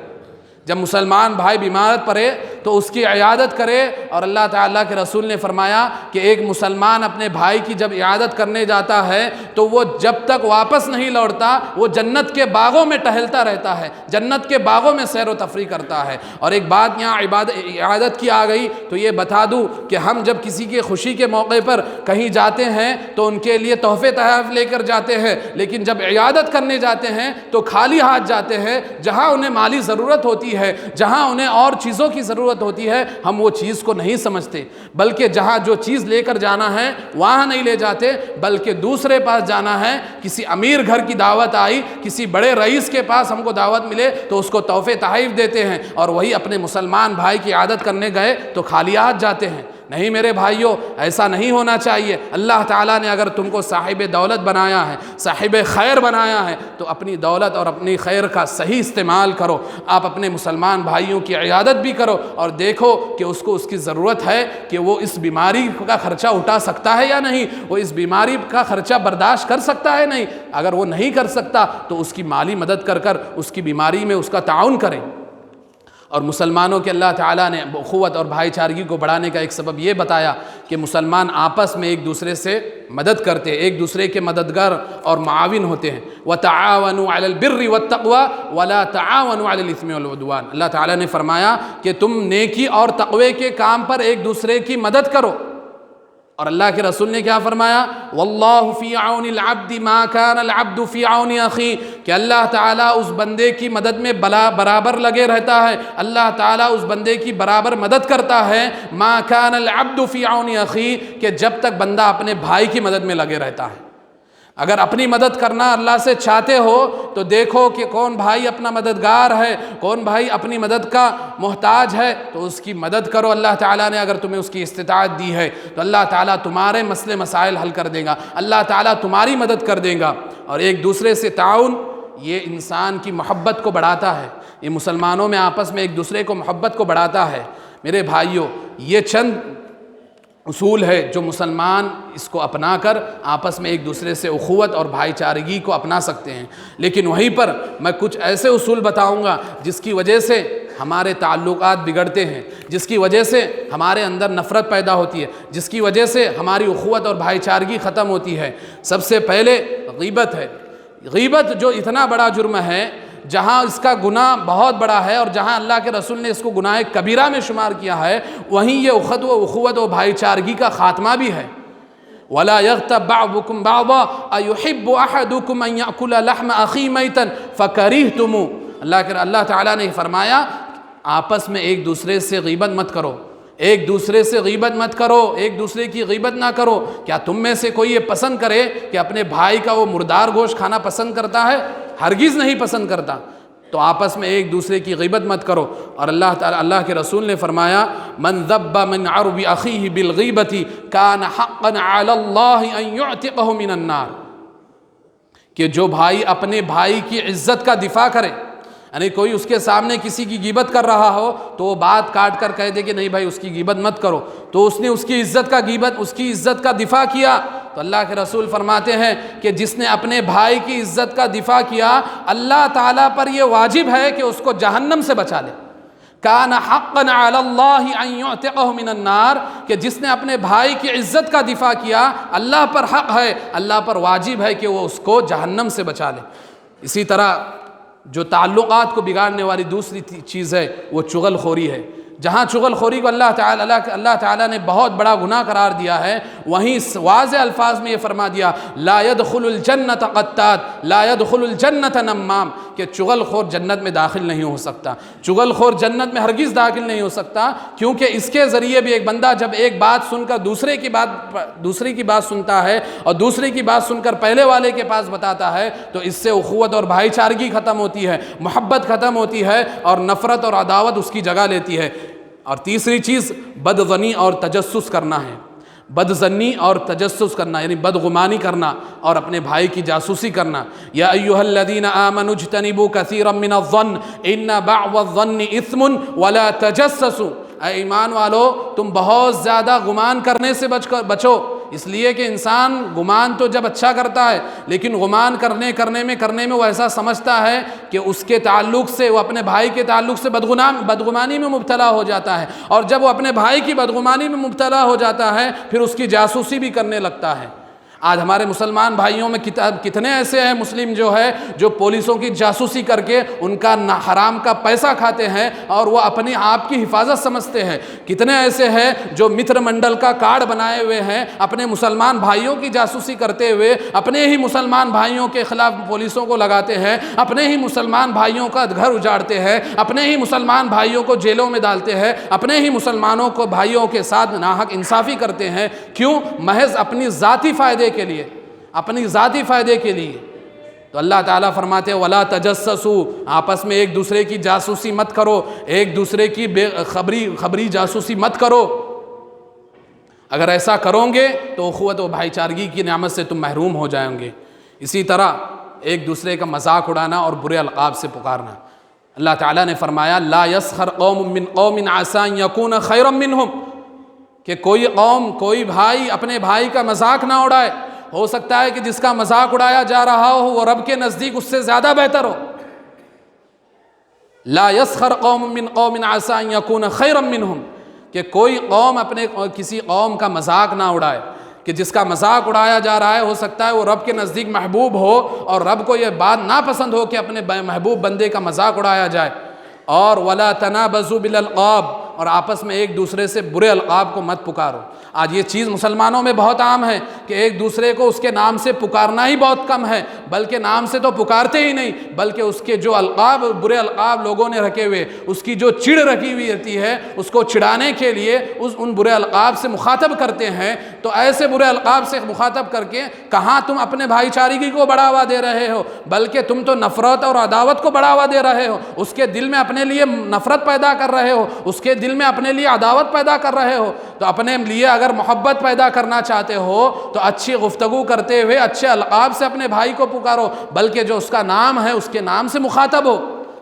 جب مسلمان بھائی بیمار پڑے تو اس کی عیادت کرے۔ اور اللہ تعالیٰ کے رسول نے فرمایا کہ ایک مسلمان اپنے بھائی کی جب عیادت کرنے جاتا ہے تو وہ جب تک واپس نہیں لوٹتا وہ جنت کے باغوں میں ٹہلتا رہتا ہے، جنت کے باغوں میں سیر و تفریح کرتا ہے۔ اور ایک بات یہاں عیادت کی آ گئی تو یہ بتا دوں کہ ہم جب کسی کی خوشی کے موقع پر کہیں جاتے ہیں تو ان کے لیے تحفے تحائف لے کر جاتے ہیں، لیکن جب عیادت کرنے جاتے ہیں تو خالی ہاتھ جاتے ہیں۔ جہاں انہیں مالی ضرورت ہوتی ہے، جہاں انہیں اور چیزوں کی ضرورت ہوتی ہے، ہم وہ چیز کو نہیں سمجھتے، بلکہ جہاں جو چیز لے کر جانا ہے وہاں نہیں لے جاتے، بلکہ دوسرے پاس جانا ہے۔ کسی امیر گھر کی دعوت آئی، کسی بڑے رئیس کے پاس ہم کو دعوت ملے تو اس کو تحفے تحائف دیتے ہیں، اور وہی اپنے مسلمان بھائی کی عادت کرنے گئے تو خالی ہاتھ جاتے ہیں۔ نہیں میرے بھائیوں، ایسا نہیں ہونا چاہیے۔ اللہ تعالیٰ نے اگر تم کو صاحب دولت بنایا ہے، صاحب خیر بنایا ہے، تو اپنی دولت اور اپنی خیر کا صحیح استعمال کرو۔ آپ اپنے مسلمان بھائیوں کی عیادت بھی کرو اور دیکھو کہ اس کو اس کی ضرورت ہے کہ وہ اس بیماری کا خرچہ اٹھا سکتا ہے یا نہیں، وہ اس بیماری کا خرچہ برداشت کر سکتا ہے نہیں۔ اگر وہ نہیں کر سکتا تو اس کی مالی مدد کر اس کی بیماری میں اس کا تعاون کریں۔ اور مسلمانوں کے اللہ تعالیٰ نے اخوت اور بھائی چارگی کو بڑھانے کا ایک سبب یہ بتایا کہ مسلمان آپس میں ایک دوسرے سے مدد کرتے، ایک دوسرے کے مددگار اور معاون ہوتے ہیں۔ وَتَعَاوَنُوا عَلَى الْبِرِّ وَالتَّقْوَى وَلَا تَعَاوَنُوا عَلَى الْإِثْمِ وَالْعُدْوَانِ۔ اللہ تعالیٰ نے فرمایا کہ تم نیکی اور تقوی کے کام پر ایک دوسرے کی مدد کرو، اور اللہ کے رسول نے کیا فرمایا؟ وَاللَّهُ فِي عَوْنِ الْعَبْدِ مَا كَانَ الْعَبْدُ فِي عَوْنِ أَخِيهِ، کہ اللہ تعالیٰ اس بندے کی مدد میں برابر لگے رہتا ہے، اللہ تعالیٰ اس بندے کی برابر مدد کرتا ہے، مَا كَانَ الْعَبْدُ فِي عَوْنِ أَخِيهِ، کہ جب تک بندہ اپنے بھائی کی مدد میں لگے رہتا ہے۔ اگر اپنی مدد کرنا اللہ سے چاہتے ہو تو دیکھو کہ کون بھائی اپنا مددگار ہے، کون بھائی اپنی مدد کا محتاج ہے، تو اس کی مدد کرو۔ اللہ تعالیٰ نے اگر تمہیں اس کی استطاعت دی ہے تو اللہ تعالیٰ تمہارے مسئلے مسائل حل کر دے گا، اللہ تعالیٰ تمہاری مدد کر دے گا۔ اور ایک دوسرے سے تعاون یہ انسان کی محبت کو بڑھاتا ہے، یہ مسلمانوں میں آپس میں ایک دوسرے کو محبت کو بڑھاتا ہے۔ میرے بھائیوں، یہ چند اصول ہے جو مسلمان اس کو اپنا کر آپس میں ایک دوسرے سے اخوت اور بھائی چارگی کو اپنا سکتے ہیں۔ لیکن وہیں پر میں کچھ ایسے اصول بتاؤں گا جس کی وجہ سے ہمارے تعلقات بگڑتے ہیں، جس کی وجہ سے ہمارے اندر نفرت پیدا ہوتی ہے، جس کی وجہ سے ہماری اخوت اور بھائی چارگی ختم ہوتی ہے۔ سب سے پہلے غیبت ہے۔ غیبت جو اتنا بڑا جرم ہے، جہاں اس کا گناہ بہت بڑا ہے اور جہاں اللہ کے رسول نے اس کو گناہ کبیرہ میں شمار کیا ہے، وہیں یہ اخوت و بھائی چارگی کا خاتمہ بھی ہے۔ وَلَا يَغْتَبْ بَعْضُكُمْ بَعْضًا أَيُحِبُّ أَحَدُكُمْ أَن يَأْكُلَ لَحْمَ أَخِيهِ مَيْتًا فَكَرِهْتُمُوهُ۔ اللہ تعالیٰ نے فرمایا آپس میں ایک دوسرے سے غیبت مت کرو، ایک دوسرے سے غیبت مت کرو، ایک دوسرے کی غیبت نہ کرو۔ کیا تم میں سے کوئی یہ پسند کرے کہ اپنے بھائی کا وہ مردار گوشت کھانا پسند کرتا ہے؟ ہرگز نہیں پسند کرتا۔ تو آپس میں ایک دوسرے کی غیبت مت کرو۔ اور اللہ کے رسول نے فرمایا من ذب من عرب اخیہ بالغیبت کان حقا علی اللہ ان یعتقہ من النار، کہ جو بھائی اپنے بھائی کی عزت کا دفاع کرے، یعنی کوئی اس کے سامنے کسی کی غیبت کر رہا ہو تو وہ بات کاٹ کر کہہ دے کہ نہیں بھائی اس کی غیبت مت کرو، تو اس نے اس کی عزت کا دفاع کیا، تو اللہ کے رسول فرماتے ہیں کہ جس نے اپنے بھائی کی عزت کا دفاع کیا، اللہ تعالیٰ پر یہ واجب ہے کہ اس کو جہنم سے بچا لے۔ کان حقا علی اللہ ان یعتقہ من النار، کہ جس نے اپنے بھائی کی عزت کا دفاع کیا، اللہ پر حق ہے، اللہ پر واجب ہے کہ وہ اس کو جہنم سے بچا لے۔ اسی طرح جو تعلقات کو بگاڑنے والی دوسری چیز ہے وہ چغل خوری ہے۔ جہاں چغل خوری کو اللہ تعالیٰ نے بہت بڑا گناہ قرار دیا ہے، وہیں واضح الفاظ میں یہ فرما دیا لا يدخل الجنت قطات لا يدخل الجنت نمام، کہ چغل خور جنت میں داخل نہیں ہو سکتا، چغل خور جنت میں ہرگز داخل نہیں ہو سکتا، کیونکہ اس کے ذریعے بھی ایک بندہ جب ایک بات سن کر دوسرے کی بات سنتا ہے اور دوسرے کی بات سن کر پہلے والے کے پاس بتاتا ہے، تو اس سے اخوت اور بھائی چارگی ختم ہوتی ہے، محبت ختم ہوتی ہے اور نفرت اور عداوت اس کی جگہ لیتی ہے۔ اور تیسری چیز بدظنی اور تجسس کرنا ہے۔ بدظنی اور تجسس کرنا یعنی بدگمانی کرنا اور اپنے بھائی کی جاسوسی کرنا۔ یا ایھا الذین آمنوا اجتنبوا کثیرا من الظن ان بعض الظن اثم ولا تجسسوا، اے ایمان والو تم بہت زیادہ گمان کرنے سے بچو، اس لیے کہ انسان گمان تو جب اچھا کرتا ہے، لیکن گمان کرنے میں وہ ایسا سمجھتا ہے کہ اس کے تعلق سے، وہ اپنے بھائی کے تعلق سے بدگمانی میں مبتلا ہو جاتا ہے، اور جب وہ اپنے بھائی کی بدگمانی میں مبتلا ہو جاتا ہے پھر اس کی جاسوسی بھی کرنے لگتا ہے۔ آج ہمارے مسلمان بھائیوں میں کتنے ایسے ہیں مسلم جو پولیسوں کی جاسوسی کر کے ان کا حرام کا پیسہ کھاتے ہیں اور وہ اپنی آپ کی حفاظت سمجھتے ہیں۔ کتنے ایسے ہیں جو متر منڈل کا کارڈ بنائے ہوئے ہیں، اپنے مسلمان بھائیوں کی جاسوسی کرتے ہوئے اپنے ہی مسلمان بھائیوں کے خلاف پولیسوں کو لگاتے ہیں، اپنے ہی مسلمان بھائیوں کا گھر اجاڑتے ہیں، اپنے ہی مسلمان بھائیوں کو جیلوں میں ڈالتے ہیں، اپنے ہی مسلمانوں کو بھائیوں کے ساتھ ناحق انصافی کرتے ہیں۔ کیوں؟ محض اپنی ذاتی فائدے کے لیے، اپنی ذاتی فائدے کے لیے۔ تو اللہ تعالیٰ فرماتے ہیں وَلَا تَجَسَّسُوا، آپس میں ایک دوسرے کی جاسوسی مت کرو، ایک دوسرے کی خبری جاسوسی مت کرو۔ اگر ایسا کرو گے تو اخوت و بھائی چارگی کی نعمت سے تم محروم ہو جائیں گے۔ اسی طرح ایک دوسرے کا مذاق اڑانا اور برے القاب سے پکارنا۔ اللہ تعالیٰ نے فرمایا لا يسخر قوم من قوم عسى ان يكون خيرا منهم، کہ کوئی قوم، کوئی بھائی اپنے بھائی کا مذاق نہ اڑائے، ہو سکتا ہے کہ جس کا مذاق اڑایا جا رہا ہو وہ رب کے نزدیک اس سے زیادہ بہتر ہو۔ لا یسخر قوم من قوم عسى ان یکون خیرا منہم، کہ کوئی قوم اپنے کسی قوم کا مذاق نہ اڑائے، کہ جس کا مذاق اڑایا جا رہا ہے ہو سکتا ہے وہ رب کے نزدیک محبوب ہو اور رب کو یہ بات ناپسند ہو کہ اپنے محبوب بندے کا مذاق اڑایا جائے۔ اور ولا تنابزوا بالالقاب، اور آپس میں ایک دوسرے سے برے القاب کو مت پکارو۔ آج یہ چیز مسلمانوں میں بہت عام ہے کہ ایک دوسرے کو اس کے نام سے پکارنا ہی بہت کم ہے، بلکہ نام سے تو پکارتے ہی نہیں، بلکہ اس کے جو القاب، برے القاب لوگوں نے رکھے ہوئے، اس کی جو چڑ رکھی ہوئی رہتی ہے، اس کو چڑھانے کے لیے ان برے القاب سے مخاطب کرتے ہیں۔ تو ایسے برے القاب سے مخاطب کر کے کہاں تم اپنے بھائی چارگی کو بڑھاوا دے رہے ہو، بلکہ تم تو نفرت اور عداوت کو بڑھاوا دے رہے ہو، اس کے دل میں اپنے لیے نفرت پیدا کر رہے ہو، اس کے دل میں اپنے لیے عداوت پیدا کر رہے ہو۔ تو اپنے لیے اگر محبت پیدا کرنا چاہتے ہو تو اچھی گفتگو کرتے ہوئے اچھے القاب سے اپنے بھائی کو پکارو، بلکہ جو اس کا نام ہے اس کے نام سے مخاطب ہو،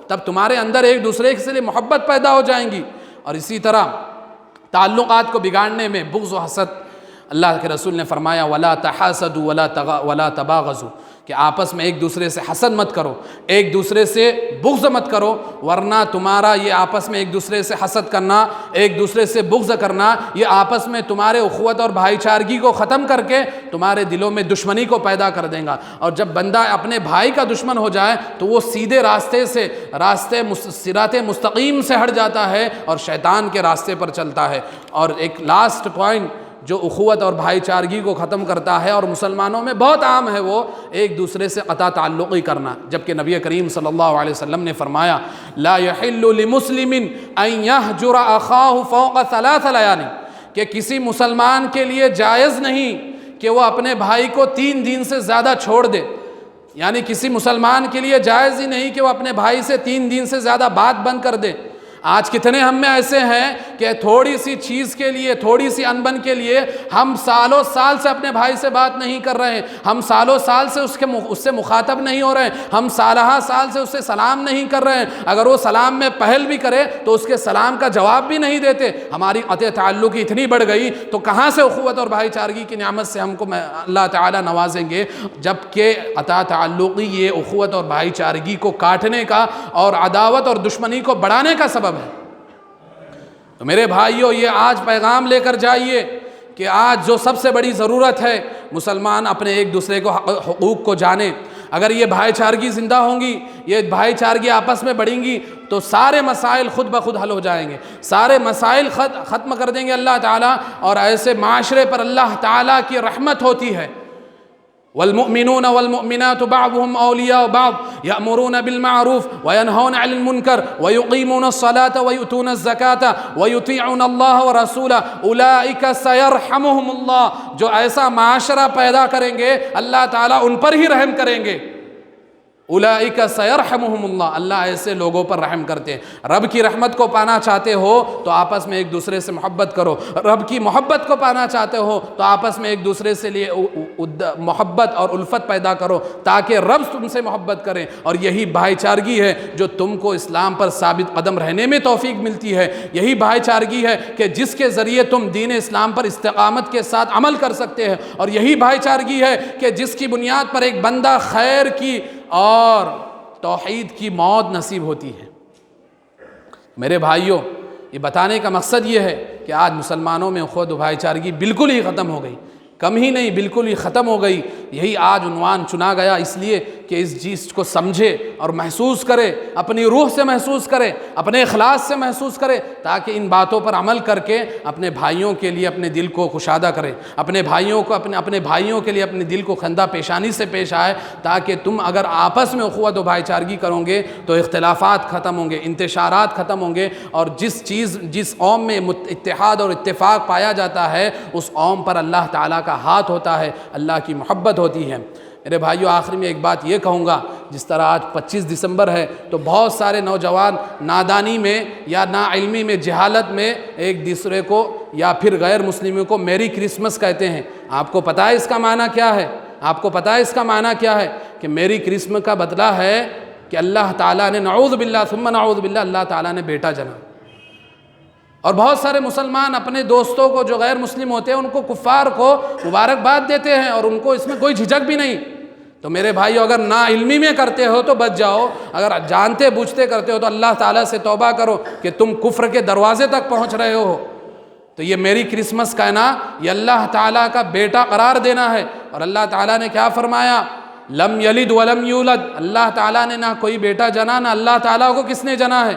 تب تمہارے اندر ایک دوسرے سے لیے محبت پیدا ہو جائیں گی۔ اور اسی طرح تعلقات کو بگاڑنے میں بغض و حسد، اللہ کے رسول نے فرمایا ولا تحاسدوا ولا تباغضوا، کہ آپس میں ایک دوسرے سے حسد مت کرو، ایک دوسرے سے بغض مت کرو، ورنہ تمہارا یہ آپس میں ایک دوسرے سے حسد کرنا، ایک دوسرے سے بغض کرنا، یہ آپس میں تمہارے اخوت اور بھائی چارگی کو ختم کر کے تمہارے دلوں میں دشمنی کو پیدا کر دیں گا۔ اور جب بندہ اپنے بھائی کا دشمن ہو جائے تو وہ سیدھے راستے صراط مستقیم سے ہٹ جاتا ہے اور شیطان کے راستے پر چلتا ہے۔ اور ایک لاسٹ پوائنٹ جو اخوت اور بھائی چارگی کو ختم کرتا ہے اور مسلمانوں میں بہت عام ہے، وہ ایک دوسرے سے قطع تعلقی کرنا، جبکہ نبی کریم صلی اللہ علیہ وسلم نے فرمایا لا يحل لمسلم ان يهجر اخاه فوق 3 لیال، کہ کسی مسلمان کے لیے جائز نہیں کہ وہ اپنے بھائی کو 3 دن سے زیادہ چھوڑ دے، یعنی کسی مسلمان کے لیے جائز ہی نہیں کہ وہ اپنے بھائی سے 3 دن سے زیادہ بات بند کر دے۔ آج کتنے ہم میں ایسے ہیں کہ تھوڑی سی چیز کے لیے، تھوڑی سی انبن کے لیے ہم سالوں سال سے اپنے بھائی سے بات نہیں کر رہے ہیں، ہم سالوں سال سے اس سے مخاطب نہیں ہو رہے ہیں، ہم سالہ سال سے اس سے سلام نہیں کر رہے ہیں، اگر وہ سلام میں پہل بھی کرے تو اس کے سلام کا جواب بھی نہیں دیتے۔ ہماری قطع تعلقی اتنی بڑھ گئی تو کہاں سے اخوت اور بھائی چارگی کی نعمت سے ہم کو اللہ تعالیٰ نوازیں گے، جبکہ قطع تعلقی یہ اخوت اور بھائی چارگی کو کاٹنے کا اور عداوت اور دشمنی کو بڑھانے کا سبب ہے۔ تو میرے بھائیوں، یہ آج پیغام لے کر جائیے کہ آج جو سب سے بڑی ضرورت ہے مسلمان اپنے ایک دوسرے کو حقوق کو جانے۔ اگر یہ بھائی چارگی زندہ ہوں گی، یہ بھائی چارگی آپس میں بڑھیں گی تو سارے مسائل خود بخود حل ہو جائیں گے، سارے مسائل ختم کر دیں گے اللہ تعالیٰ، اور ایسے معاشرے پر اللہ تعالیٰ کی رحمت ہوتی ہے۔ والمؤمنون والمؤمنات بعضهم أولياء بعض يأمرون بالمعروف وينهون عن المنكر ويقيمون الصلاة ويؤتون الزكاة ويطيعون الله ورسوله أولئك سيرحمهم الله، جو ایسا معاشرہ پیدا کریں گے اللہ تعالیٰ ان پر ہی رحم کریں گے۔ اولئک سیرحمہم اللہ، اللہ ایسے لوگوں پر رحم کرتے ہیں۔ رب کی رحمت کو پانا چاہتے ہو تو آپس میں ایک دوسرے سے محبت کرو، رب کی محبت کو پانا چاہتے ہو تو آپس میں ایک دوسرے سے لیے محبت اور الفت پیدا کرو تاکہ رب تم سے محبت کریں۔ اور یہی بھائی چارگی ہے جو تم کو اسلام پر ثابت قدم رہنے میں توفیق ملتی ہے، یہی بھائی چارگی ہے کہ جس کے ذریعے تم دین اسلام پر استقامت کے ساتھ عمل کر سکتے ہیں، اور یہی بھائی چارگی ہے کہ جس کی بنیاد پر ایک بندہ خیر کی اور توحید کی موت نصیب ہوتی ہے۔ میرے بھائیوں، یہ بتانے کا مقصد یہ ہے کہ آج مسلمانوں میں اخوت و بھائی چارگی بالکل ہی ختم ہو گئی، کم ہی نہیں بلکل ہی ختم ہو گئی۔ یہی آج عنوان چنا گیا اس لیے کہ اس چیز کو سمجھے اور محسوس کرے، اپنی روح سے محسوس کرے، اپنے اخلاص سے محسوس کرے، تاکہ ان باتوں پر عمل کر کے اپنے بھائیوں کے لیے اپنے دل کو کشادہ کرے، اپنے بھائیوں کو اپنے بھائیوں کے لیے اپنے دل کو خندہ پیشانی سے پیش آئے، تاکہ تم اگر آپس میں اخوت و بھائی چارگی کرو گے تو اختلافات ختم ہوں گے، انتشارات ختم ہوں گے، اور جس قوم میں اتحاد اور اتفاق پایا جاتا ہے اس قوم پر اللہ تعالیٰ کا ہاتھ ہوتا ہے، اللہ کی محبت ہوتی ہے۔ میرے بھائیوں، آخر میں ایک بات یہ کہوں گا، جس طرح آج 25 دسمبر ہے تو بہت سارے نوجوان نادانی میں یا نا علمی میں، جہالت میں ایک دوسرے کو یا پھر غیر مسلموں کو میری کرسمس کہتے ہیں۔ آپ کو پتہ ہے اس کا معنی کیا ہے؟ آپ کو پتہ ہے اس کا معنی کیا ہے؟ کہ میری کرسمس کا بدلہ ہے کہ اللہ تعالیٰ نے نعوذ باللہ ثم نعوذ باللہ، اللہ تعالیٰ نے بیٹا جنا۔ اور بہت سارے مسلمان اپنے دوستوں کو جو غیر مسلم ہوتے ہیں ان کو، کفار کو مبارکباد دیتے ہیں، اور ان کو اس میں کوئی جھجک بھی نہیں، تو میرے بھائیو اگر نا علمی میں کرتے ہو تو بچ جاؤ، اگر جانتے بوجھتے کرتے ہو تو اللہ تعالیٰ سے توبہ کرو کہ تم کفر کے دروازے تک پہنچ رہے ہو۔ تو یہ میری کرسمس کا ہے نا، یہ اللہ تعالیٰ کا بیٹا قرار دینا ہے۔ اور اللہ تعالیٰ نے کیا فرمایا؟ لم یلد ولم یولد، اللہ تعالیٰ نے نہ کوئی بیٹا جنا، نہ اللہ تعالیٰ کو کس نے جنا ہے۔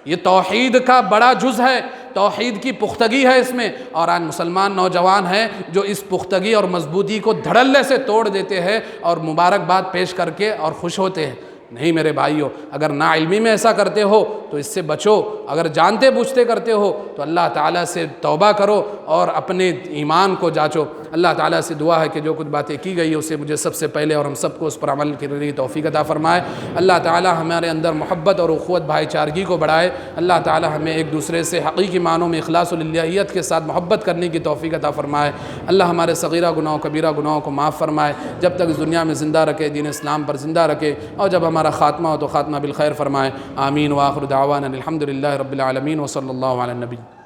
یہ توحید کا بڑا جز ہے، توحید کی پختگی ہے اس میں، اور آج مسلمان نوجوان ہیں جو اس پختگی اور مضبوطی کو دھڑلے سے توڑ دیتے ہیں اور مبارکباد پیش کر کے اور خوش ہوتے ہیں۔ نہیں میرے بھائیو، اگر نا علمی میں ایسا کرتے ہو تو اس سے بچو، اگر جانتے بوجھتے کرتے ہو تو اللہ تعالیٰ سے توبہ کرو اور اپنے ایمان کو جانچو۔ اللہ تعالیٰ سے دعا ہے کہ جو کچھ باتیں کی گئی اسے مجھے سب سے پہلے اور ہم سب کو اس پر عمل کے لیے توفیق عطا فرمائے۔ اللہ تعالیٰ ہمارے اندر محبت اور اخوت بھائی چارگی کو بڑھائے۔ اللہ تعالیٰ ہمیں ایک دوسرے سے حقیقی معنوں میں اخلاص و للہیت کے ساتھ محبت کرنے کی توفیق عطا فرمائے۔ اللہ ہمارے صغیرہ گناہوں کبیرہ گناہوں کو معاف فرمائے، جب تک اس دنیا میں زندہ رکھے، دین اسلام پر زندہ رکھے، اور جب ہمارا خاتمہ ہو تو خاتمہ بالخیر فرمائے۔ آمین وآخر دعوانا الحمد للہ رب العالمین وصلی اللہ علی النبی۔